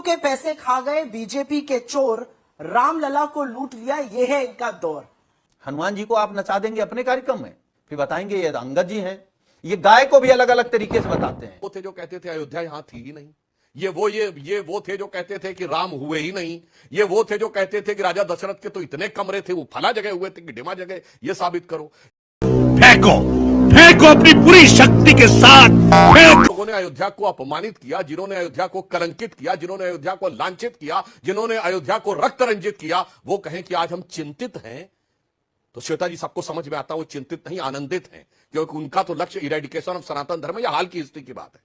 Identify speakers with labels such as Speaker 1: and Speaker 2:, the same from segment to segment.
Speaker 1: के पैसे खा गए बीजेपी के चोर, रामलला को लूट लिया, ये है इनका दौर।
Speaker 2: हनुमान जी को आप नचा देंगे अपने कार्यक्रम में, फिर बताएंगे ये अंगद जी हैं। ये गाय को भी अलग अलग तरीके से बताते हैं।
Speaker 3: वो थे जो कहते थे अयोध्या यहां थी ही नहीं। ये वो थे जो कहते थे कि राम हुए ही नहीं। ये वो थे जो कहते थे कि राजा दशरथ के तो इतने कमरे थे, वो फला जगह हुए थे कि डिमा जगह। ये साबित करो।
Speaker 4: फेंको अपनी पूरी शक्ति के साथ।
Speaker 3: लोगों ने अयोध्या को अपमानित किया, जिन्होंने अयोध्या को कलंकित किया, जिन्होंने अयोध्या को लांछित किया, जिन्होंने अयोध्या को रक्त रंजित किया, वो कहें कि आज हम चिंतित हैं, तो श्वेता जी सबको समझ में आता है वो चिंतित नहीं, आनंदित हैं, क्योंकि उनका तो लक्ष्य इरेडिकेशन ऑफ सनातन धर्म है। या हाल की हिस्ट्री की बात है।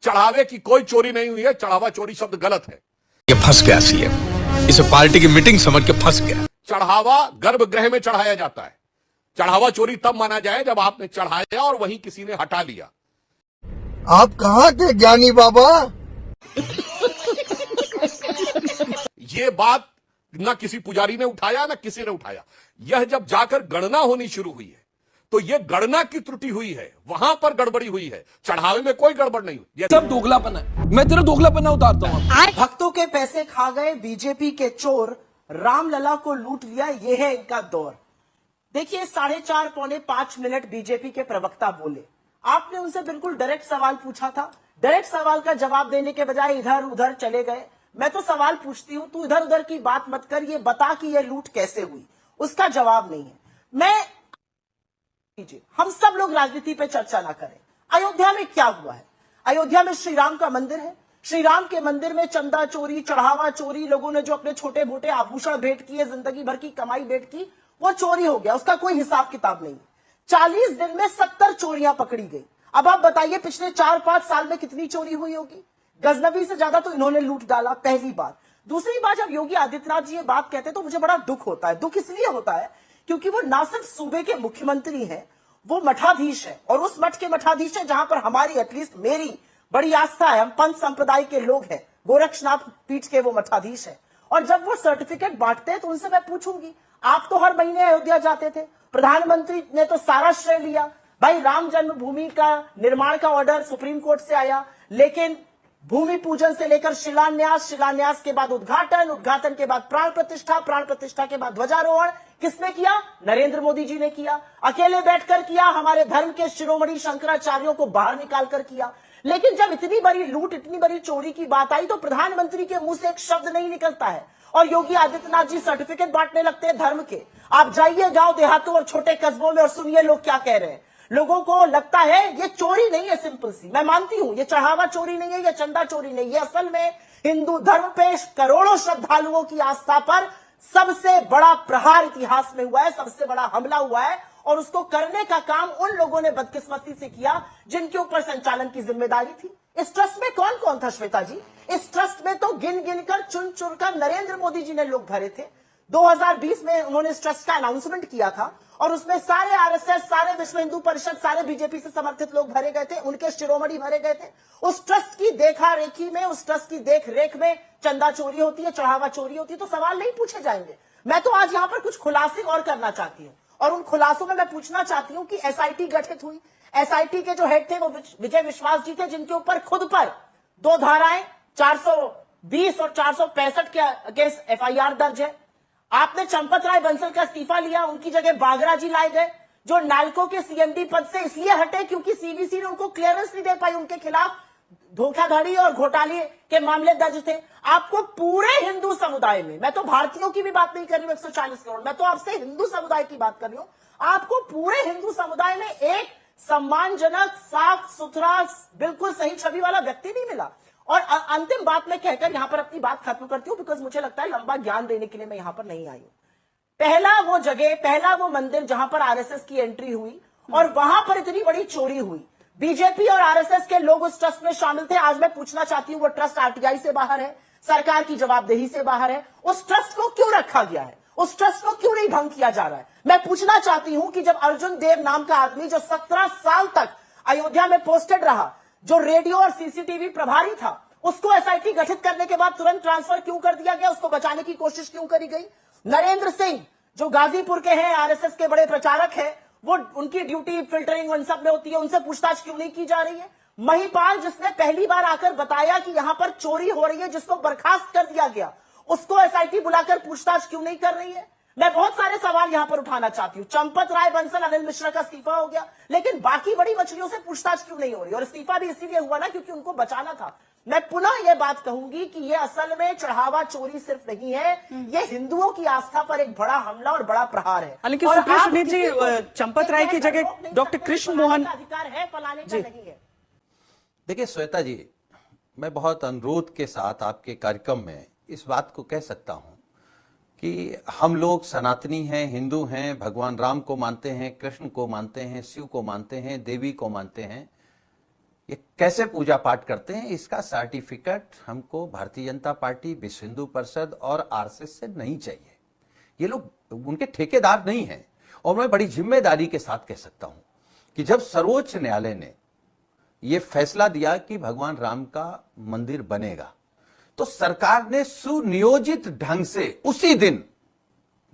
Speaker 3: चढ़ावे की कोई चोरी नहीं हुई है। चढ़ावा चोरी शब्द गलत है।
Speaker 4: ये फंस गया सीएम, इसे पार्टी की मीटिंग समझ के फंस गया।
Speaker 3: चढ़ावा गर्भगृह में चढ़ाया जाता है। चढ़ावा चोरी तब माना जाए जब आपने चढ़ाया और वहीं किसी ने हटा लिया।
Speaker 5: आप कहाँ थे ज्ञानी बाबा?
Speaker 3: ये बात ना किसी पुजारी ने उठाया ना किसी ने उठाया। यह जब जाकर गणना होनी शुरू हुई है तो यह गणना की त्रुटि हुई है, वहां पर गड़बड़ी हुई है। चढ़ावे में कोई गड़बड़ नहीं हुई।
Speaker 6: ये सब दोगलापन है। मैं तेरा दोगलापन उतारता हूं।
Speaker 1: भक्तों के पैसे खा गए बीजेपी के चोर, रामलला को लूट लिया, ये है इनका दौर। देखिए 4.5 पौने 5 मिनट बीजेपी के प्रवक्ता बोले। आपने उनसे बिल्कुल डायरेक्ट सवाल पूछा था। डायरेक्ट सवाल का जवाब देने के बजाय इधर उधर चले गए। मैं तो सवाल पूछती हूं, तू इधर उधर की बात मत कर, ये बता कि ये लूट कैसे हुई। उसका जवाब नहीं है। हम सब लोग राजनीति पे चर्चा ना करें। अयोध्या में क्या हुआ है? अयोध्या में श्री राम का मंदिर है। श्री राम के मंदिर में चंदा चोरी, चढ़ावा चोरी, लोगों ने जो अपने छोटे मोटे आभूषण भेंट किए, जिंदगी भर की कमाई भेंट की, वो चोरी हो गया। उसका कोई हिसाब किताब नहीं। 40 दिन में 70 चोरियां पकड़ी गई। अब आप बताइए पिछले 4-5 साल में कितनी चोरी हुई होगी? गजनबी से ज्यादा तो इन्होंने लूट डाला, पहली बात। दूसरी बात, जब योगी आदित्यनाथ जी ये बात कहते हैं तो मुझे बड़ा दुख होता है। दुख इसलिए होता है क्योंकि वो ना सिर्फ सूबे के मुख्यमंत्री हैं, वो मठाधीश है, और उस मठ के मठाधीश है जहां पर हमारी, एटलीस्ट मेरी बड़ी आस्था है। हम पंथ संप्रदाय के लोग हैं। गोरक्षनाथ पीठ के वो मठाधीश है। और जब वो सर्टिफिकेट बांटते हैं तो उनसे मैं पूछूंगी, आप तो हर महीने अयोध्या जाते थे, प्रधानमंत्री ने तो सारा श्रेय लिया। भाई राम जन्मभूमि का निर्माण का ऑर्डर सुप्रीम कोर्ट से आया, लेकिन भूमि पूजन से लेकर शिलान्यास, शिलान्यास के बाद उद्घाटन, उद्घाटन के बाद प्राण प्रतिष्ठा, प्राण प्रतिष्ठा के बाद ध्वजारोहण किसने किया? नरेंद्र मोदी जी ने किया। अकेले बैठकर किया, हमारे धर्म के शिरोमणि शंकराचार्यों को बाहर निकालकर किया। लेकिन जब इतनी बड़ी लूट, इतनी बड़ी चोरी की बात आई तो प्रधानमंत्री के मुंह से एक शब्द नहीं निकलता है, और योगी आदित्यनाथ जी सर्टिफिकेट बांटने लगते हैं धर्म के। आप जाइए गांव देहातों और छोटे कस्बों में और सुनिए लोग क्या कह रहे हैं। लोगों को लगता है ये चोरी नहीं है, सिंपल सी। मैं मानती हूं ये चढ़ावा चोरी नहीं है, ये चंदा चोरी नहीं, ये असल में हिंदू धर्म पे करोड़ों श्रद्धालुओं की आस्था पर सबसे बड़ा प्रहार इतिहास में हुआ है, सबसे बड़ा हमला हुआ है। और उसको करने का काम उन लोगों ने बदकिस्मती से किया जिनके ऊपर संचालन की जिम्मेदारी थी। इस ट्रस्ट में कौन कौन था श्वेता जी? इस ट्रस्ट में तो गिन गिन कर, चुन चुन कर नरेंद्र मोदी जी ने लोग भरे थे। 2020 में उन्होंने इस ट्रस्ट का अनाउंसमेंट किया था और उसमें सारे आरएसएस, सारे विश्व हिंदू परिषद, सारे बीजेपी से समर्थित लोग भरे गए थे, उनके शिरोमणि भरे गए थे। उस ट्रस्ट की देखा रेखी में, उस ट्रस्ट की देख रेख में चंदा चोरी होती है, चढ़ावा चोरी होती है, तो सवाल नहीं पूछे जाएंगे। मैं तो आज यहां पर कुछ खुलासे और करना चाहती हूं, और उन खुलासों में मैं पूछना चाहती हूं कि एसआईटी गठित हुई। एसआईटी के जो हेड थे वो विजय विश्वास जी थे, जिनके ऊपर खुद पर 2 धाराएं 420 और 465 के अगेंस्ट एफआईआर दर्ज है। आपने चंपत राय बंसल का इस्तीफा लिया, उनकी जगह बागरा जी लाए गए, जो नालको के सीएमडी पद से इसलिए हटे क्योंकि सीवीसी ने उनको क्लियरेंस नहीं दे पाई। उनके खिलाफ धोखाधड़ी और घोटाले के मामले दर्ज थे। आपको पूरे हिंदू समुदाय में, मैं तो भारतीयों की भी बात नहीं कर रही हूं 140 करोड़, मैं तो आपसे हिंदू समुदाय की बात कर रही हूं। आपको पूरे हिंदू समुदाय में एक सम्मानजनक, साफ सुथरा, बिल्कुल सही छवि वाला व्यक्ति नहीं मिला। और अंतिम बात मैं कहकर यहां पर अपनी बात खत्म करती हूं, बिकॉज मुझे लगता है लंबा ज्ञान देने के लिए मैं यहां पर नहीं आई हूं। पहला वो जगह, पहला वो मंदिर जहां पर आरएसएस की एंट्री हुई और वहां पर इतनी बड़ी चोरी हुई। बीजेपी और आरएसएस के लोग उस ट्रस्ट में शामिल थे। आज मैं पूछना चाहती हूं, वो ट्रस्ट आरटीआई से बाहर है, सरकार की जवाबदेही से बाहर है। उस ट्रस्ट को क्यों रखा गया है? उस ट्रस्ट को क्यों नहीं भंग किया जा रहा है? मैं पूछना चाहती हूं कि जब अर्जुन देव नाम का आदमी, जो 17 साल तक अयोध्या में पोस्टेड रहा, जो रेडियो और सीसीटीवी प्रभारी था, उसको एसआईटी गठित करने के बाद तुरंत ट्रांसफर क्यों कर दिया गया? उसको बचाने की कोशिश क्यों करी गई? नरेंद्र सिंह जो गाजीपुर के हैं, आरएसएस के बड़े प्रचारक हैं, वो उनकी ड्यूटी फिल्टरिंग उन सब में होती है, उनसे पूछताछ क्यों नहीं की जा रही है? महिपाल जिसने पहली बार आकर बताया कि यहां पर चोरी हो रही है, जिसको बर्खास्त कर दिया गया, उसको एसआईटी बुलाकर पूछताछ क्यों नहीं कर रही है? मैं बहुत सारे सवाल यहां पर उठाना चाहती हूं। चंपत राय बंसल, अनिल मिश्रा का इस्तीफा हो गया, लेकिन बाकी बड़ी मछलियों से पूछताछ क्यों नहीं हो रही? और इस्तीफा भी इसीलिए हुआ ना क्योंकि उनको बचाना था। मैं पुनः यह बात कहूंगी कि यह असल में चढ़ावा चोरी सिर्फ नहीं है, यह हिंदुओं की आस्था पर एक बड़ा हमला और बड़ा प्रहार है।
Speaker 7: हालांकि
Speaker 1: और
Speaker 7: सुप्रिया
Speaker 1: आप
Speaker 7: सुनील जी,
Speaker 1: किसी को
Speaker 7: चंपत राय की जगह
Speaker 1: रोक नहीं
Speaker 7: डॉक्टर
Speaker 1: सकते,
Speaker 7: कृष्ण
Speaker 1: फलाने
Speaker 7: मोहन
Speaker 1: का अधिकार है, फलाने का नहीं है।
Speaker 2: देखिए श्वेता जी, मैं बहुत अनुरोध के साथ आपके कार्यक्रम में इस बात को कह सकता हूं कि हम लोग सनातनी हैं, हिंदू हैं, भगवान राम को मानते हैं, कृष्ण को मानते हैं, शिव को मानते हैं, देवी को मानते हैं। ये कैसे पूजा पाठ करते हैं, इसका सर्टिफिकेट हमको भारतीय जनता पार्टी, विश्व हिंदू परिषद और आरएसएस से नहीं चाहिए। ये लोग उनके ठेकेदार नहीं हैं। और मैं बड़ी जिम्मेदारी के साथ कह सकता हूं कि जब सर्वोच्च न्यायालय ने यह फैसला दिया कि भगवान राम का मंदिर बनेगा, तो सरकार ने सुनियोजित ढंग से उसी दिन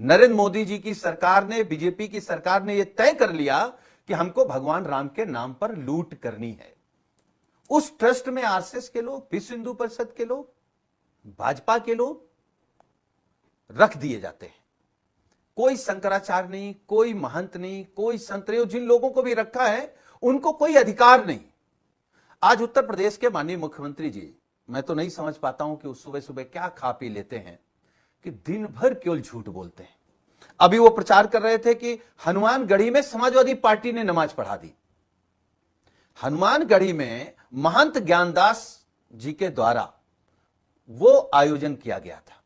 Speaker 2: नरेंद्र मोदी जी की सरकार ने, बीजेपी की सरकार ने यह तय कर लिया कि हमको भगवान राम के नाम पर लूट करनी है। उस ट्रस्ट में आरएसएस के लोग, विश्व हिंदू परिषद के लोग, भाजपा के लोग रख दिए जाते हैं। कोई शंकराचार्य नहीं, कोई महंत नहीं, कोई संत नहीं। जिन लोगों को भी रखा है उनको कोई अधिकार नहीं। आज उत्तर प्रदेश के माननीय मुख्यमंत्री जी, मैं तो नहीं समझ पाता हूं कि उस सुबह सुबह क्या खा पी लेते हैं कि दिन भर केवल झूठ बोलते हैं। अभी वो प्रचार कर रहे थे कि हनुमानगढ़ी में समाजवादी पार्टी ने नमाज पढ़ा दी। हनुमानगढ़ी में महंत ज्ञानदास जी के द्वारा वो आयोजन किया गया था।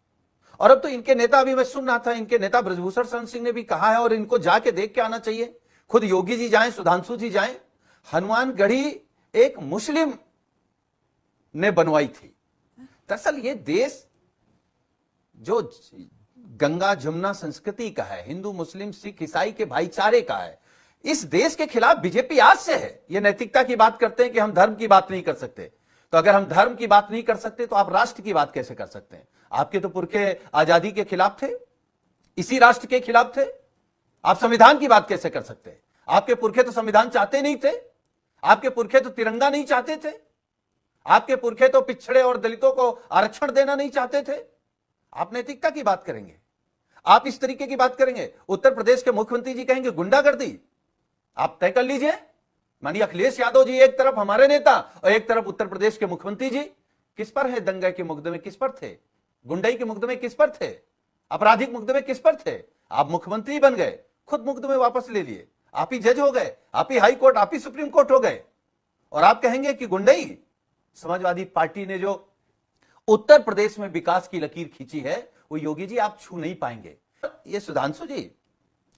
Speaker 2: और अब तो इनके नेता, अभी मैं सुन रहा था, इनके नेता ब्रजभूषण शरण सिंह ने भी कहा है और इनको जाके देख के आना चाहिए। खुद योगी जी जाएं, सुधांशु जी जाएं। हनुमानगढ़ी एक मुस्लिम ने बनवाई थी। दरअसल ये देश जो गंगा जमुना संस्कृति का है, हिंदू मुस्लिम सिख ईसाई के भाईचारे का है, इस देश के खिलाफ बीजेपी आज से है। ये नैतिकता की बात करते हैं कि हम धर्म की बात नहीं कर सकते। तो अगर हम धर्म की बात नहीं कर सकते तो आप राष्ट्र की बात कैसे कर सकते हैं? आपके तो पुरखे आजादी के खिलाफ थे, इसी राष्ट्र के खिलाफ थे। आप संविधान की बात कैसे कर सकते हैं? आपके पुरखे तो संविधान चाहते नहीं थे। आपके पुरखे तो तिरंगा नहीं चाहते थे। आपके पुरखे तो पिछड़े और दलितों को आरक्षण देना नहीं चाहते थे। आप नैतिकता की बात करेंगे, आप इस तरीके की बात करेंगे। उत्तर प्रदेश के मुख्यमंत्री जी कहेंगे गुंडागर्दी। आप तय कर लीजिए, मानिए अखिलेश यादव जी एक तरफ हमारे नेता और एक तरफ उत्तर प्रदेश के मुख्यमंत्री जी, किस पर है दंगे के मुकदमे, किस पर थे? गुंडाई के मुकदमे किस पर थे? आपराधिक मुकदमे किस पर थे? आप मुख्यमंत्री बन गए, खुद मुकदमे वापस ले लिए, आप ही जज हो गए, आप ही हाई कोर्ट, आप ही सुप्रीम कोर्ट हो गए, और आप कहेंगे कि गुंडाई। समाजवादी पार्टी ने जो उत्तर प्रदेश में विकास की लकीर खींची है वो योगी जी आप छू नहीं पाएंगे। ये सुधांशु जी,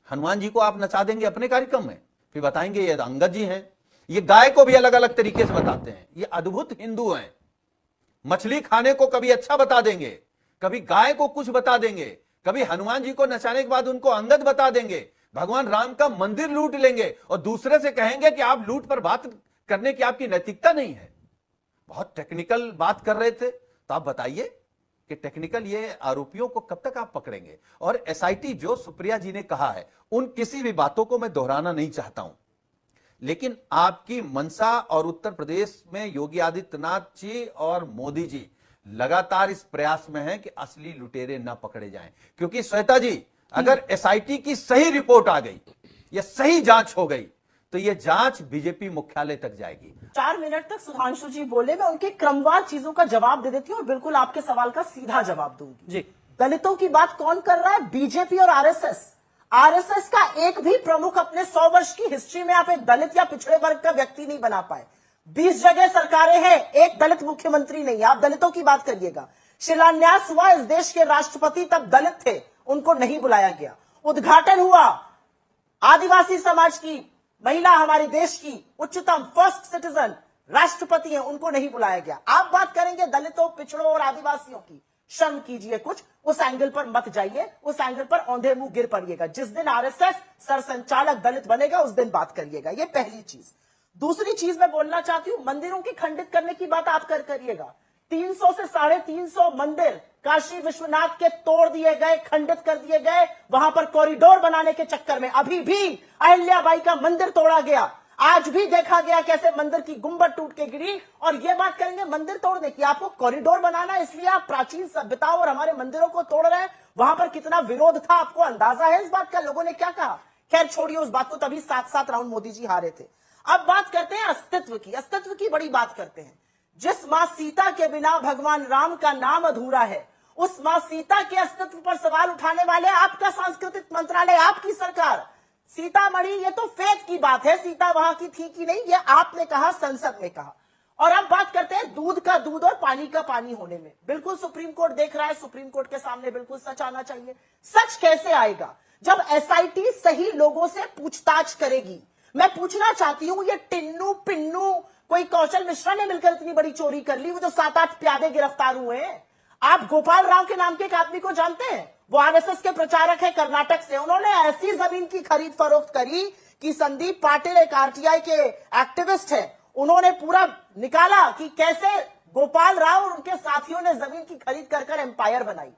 Speaker 2: हनुमान जी को आप नचा देंगे अपने कार्यक्रम में, फिर बताएंगे ये अंगद जी हैं। ये गाय को भी अलग अलग तरीके से बताते हैं। ये अद्भुत हिंदू हैं। मछली खाने को कभी अच्छा बता देंगे, कभी गाय को कुछ बता देंगे, कभी हनुमान जी को नचाने के बाद उनको अंगद बता देंगे, भगवान राम का मंदिर लूट लेंगे और दूसरे से कहेंगे कि आप लूट पर बात करने की आपकी नैतिकता नहीं है। बहुत टेक्निकल बात कर रहे थे, तो आप बताइए कि टेक्निकल ये आरोपियों को कब तक आप पकड़ेंगे? और एसआईटी जो सुप्रिया जी ने कहा है, उन किसी भी बातों को मैं दोहराना नहीं चाहता हूं, लेकिन आपकी मनसा और उत्तर प्रदेश में योगी आदित्यनाथ जी और मोदी जी लगातार इस प्रयास में हैं कि असली लुटेरे ना पकड़े जाएं। क्योंकि श्वेता जी, अगर एसआईटी की सही रिपोर्ट आ गई या सही जांच हो गई तो यह जांच बीजेपी मुख्यालय तक जाएगी।
Speaker 1: 4 मिनट तक सुधांशु जी बोले, मैं उनके क्रमवार चीजों का जवाब दे देती हूँ और बिल्कुल आपके सवाल का सीधा जवाब दूंगी।
Speaker 7: जी।
Speaker 1: दलितों की बात कौन कर रहा है? बीजेपी और आरएसएस। आरएसएस का एक भी प्रमुख अपने 100 वर्ष की हिस्ट्री में आप एक दलित या पिछड़े वर्ग का व्यक्ति नहीं बना पाए। 20 जगह सरकारें हैं, एक दलित मुख्यमंत्री नहीं। आप दलितों की बात करिएगा। शिलान्यास हुआ, इस देश के राष्ट्रपति तब दलित थे, उनको नहीं बुलाया गया। उद्घाटन हुआ, आदिवासी समाज की महिला, हमारे देश की उच्चतम फर्स्ट सिटीजन राष्ट्रपति हैं, उनको नहीं बुलाया गया। आप बात करेंगे दलितों, पिछड़ों और आदिवासियों की, शर्म कीजिए कुछ। उस एंगल पर मत जाइए, उस एंगल पर औंधे मुंह गिर पड़िएगा। जिस दिन आरएसएस सरसंचालक दलित बनेगा उस दिन बात करिएगा। ये पहली चीज। दूसरी चीज मैं बोलना चाहती हूं, मंदिरों की खंडित करने की बात आप करिएगा। 300 से 350 मंदिर काशी विश्वनाथ के तोड़ दिए गए, खंडित कर दिए गए। वहां पर कॉरिडोर बनाने के चक्कर में अभी भी अहिल्याबाई का मंदिर तोड़ा गया। आज भी देखा गया कैसे मंदिर की गुंबद टूट के गिरी। और ये बात करेंगे मंदिर तोड़ने की, आपको कॉरिडोर बनाना इसलिए आप प्राचीन सभ्यताओं और हमारे मंदिरों को तोड़ रहे हैं। वहां पर कितना विरोध था, आपको अंदाजा है इस बात का, लोगों ने क्या कहा। खैर छोड़िए उस बात को, तभी 7-7 राउंड मोदी जी हारे थे। अब बात करते हैं अस्तित्व की बड़ी बात करते हैं। जिस मां सीता के बिना भगवान राम का नाम अधूरा है, उस मां सीता के अस्तित्व पर सवाल उठाने वाले आपका सांस्कृतिक मंत्रालय, आपकी सरकार। सीतामढ़ी ये तो फेथ की बात है, सीता वहां की थी कि नहीं, ये आपने कहा, संसद में कहा। और अब बात करते हैं दूध का दूध और पानी का पानी होने में। बिल्कुल सुप्रीम कोर्ट देख रहा है, सुप्रीम कोर्ट के सामने बिल्कुल सच आना चाहिए। सच कैसे आएगा? जब एसआईटी सही लोगों से पूछताछ करेगी। मैं पूछना चाहती हूं, ये टिन्नू पिन्नू कोई कौशल मिश्रा ने मिलकर इतनी बड़ी चोरी कर ली, वो जो 7-8 प्यादे गिरफ्तार हुए हैं। आप गोपाल राव के नाम के एक आदमी को जानते हैं? वो आरएसएस के प्रचारक है कर्नाटक से। उन्होंने ऐसी जमीन की खरीद फरोख्त करी कि संदीप पाटिल एक आरटीआई के एक्टिविस्ट है, उन्होंने पूरा निकाला कि कैसे गोपाल राव और उनके साथियों ने जमीन की खरीद कर एम्पायर बनाई।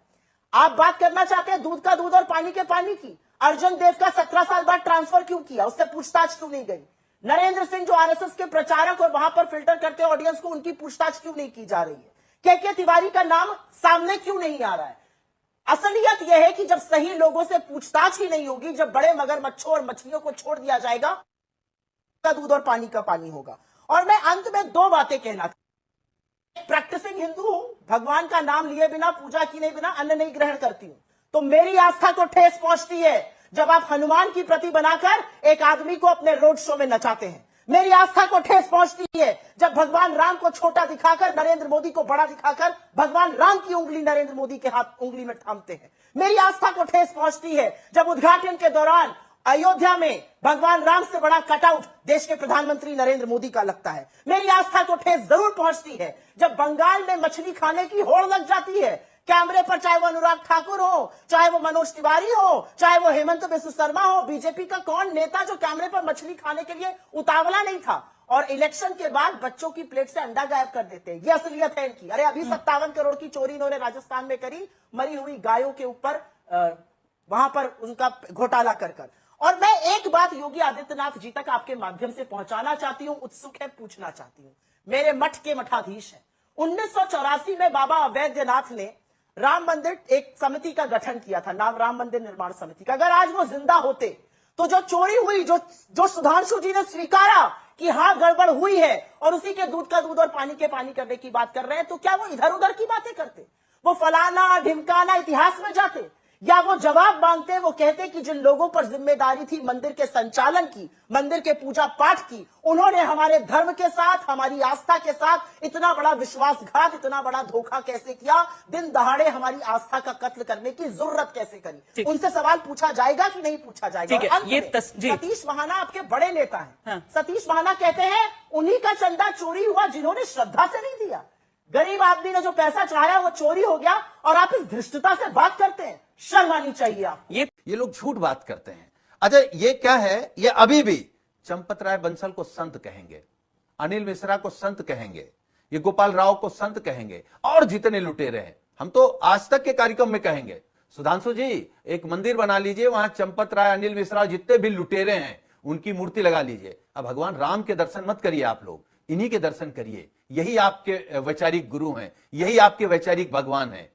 Speaker 1: आप बात करना चाहते हैं दूध का दूध और पानी के पानी की। अर्जुन देव का 17 साल बाद ट्रांसफर क्यों किया, उससे पूछताछ क्यों नहीं गई? नरेंद्र सिंह जो आरएसएस के प्रचारक और वहां पर फिल्टर करते ऑडियंस को, उनकी पूछताछ क्यों नहीं की जा रही है? के तिवारी का नाम सामने क्यों नहीं आ रहा है? असलियत यह है कि जब सही लोगों से पूछताछ ही नहीं होगी, जब बड़े मगरमच्छों और मछलियों को छोड़ दिया जाएगा, दूध और पानी का पानी होगा। और मैं अंत में 2 बातें कहना चाहता हूं। प्रैक्टिसिंग हिंदू हूं, भगवान का नाम लिए बिना, पूजा किए बिना अन्न नहीं ग्रहण करती हूं, तो मेरी आस्था को ठेस पहुंचती है जब आप हनुमान की प्रति बनाकर एक आदमी को अपने रोड शो में नचाते हैं। मेरी आस्था को ठेस पहुंचती है जब भगवान राम को छोटा दिखाकर, नरेंद्र मोदी को बड़ा दिखाकर भगवान राम की उंगली नरेंद्र मोदी के हाथ उंगली में थामते हैं। मेरी आस्था को ठेस पहुंचती है जब उद्घाटन के दौरान अयोध्या में भगवान राम से बड़ा कटआउट देश के प्रधानमंत्री नरेंद्र मोदी का लगता है। मेरी आस्था को ठेस जरूर पहुंचती है जब बंगाल में मछली खाने की होड़ लग जाती है। कैमरे पर चाहे वो अनुराग ठाकुर हो, चाहे वो मनोज तिवारी हो, चाहे वो हेमंत बिस्व शर्मा हो, बीजेपी का कौन नेता जो कैमरे पर मछली खाने के लिए उतावला नहीं था। और इलेक्शन के बाद बच्चों की प्लेट से अंडा गायब कर देते हैं। ये असलियत है इनकी। अरे अभी 57 करोड़ की चोरी इन्होंने राजस्थान में करी, मरी हुई गायों के ऊपर वहां पर उनका घोटाला कर। और मैं एक बात योगी आदित्यनाथ जी तक आपके माध्यम से पहुंचाना चाहती हूं, उत्सुक है, पूछना चाहती हूं। मेरे मठ के मठाधीश हैं। 1984 में बाबा अवैधनाथ ने राम मंदिर एक समिति का गठन किया था, नाम राम मंदिर निर्माण समिति का। अगर आज वो जिंदा होते तो जो चोरी हुई, जो सुधांशु जी ने स्वीकारा कि हां गड़बड़ हुई है और उसी के दूध का दूध और पानी के पानी करने की बात कर रहे हैं, तो क्या वो इधर उधर की बातें करते? वो फलाना ढिमकाना इतिहास में जाते, या वो जवाब मांगते? वो कहते कि जिन लोगों पर जिम्मेदारी थी मंदिर के संचालन की, मंदिर के पूजा पाठ की, उन्होंने हमारे धर्म के साथ, हमारी आस्था के साथ इतना बड़ा विश्वासघात, इतना बड़ा धोखा कैसे किया? दिन दहाड़े हमारी आस्था का कत्ल करने की जरूरत कैसे करी? उनसे सवाल पूछा जाएगा कि नहीं पूछा जाएगा? सतीश महाना आपके बड़े नेता हैं। हाँ। सतीश महाना कहते हैं उन्हीं का चंदा चोरी हुआ जिन्होंने श्रद्धा से नहीं दिया। गरीब आदमी ने जो पैसा चढ़ाया वो चोरी हो गया, और आप इस धृष्टता से बात करते हैं। शर्म आनी चाहिए आप।
Speaker 2: ये लोग झूठ बात करते हैं। अच्छा, ये क्या है? ये अभी भी चंपत राय बंसल को संत कहेंगे, अनिल मिश्रा को संत कहेंगे, ये गोपाल राव को संत कहेंगे, और जितने लुटेरे हैं हम तो आज तक के कार्यक्रम में कहेंगे, सुधांशु जी एक मंदिर बना लीजिए, वहां चंपत राय, अनिल मिश्रा, जितने भी लुटेरे हैं उनकी मूर्ति लगा लीजिए। अब भगवान राम के दर्शन मत करिए, आप लोग इन्हीं के दर्शन करिए। यही आपके वैचारिक गुरु हैं, यही आपके वैचारिक भगवान हैं।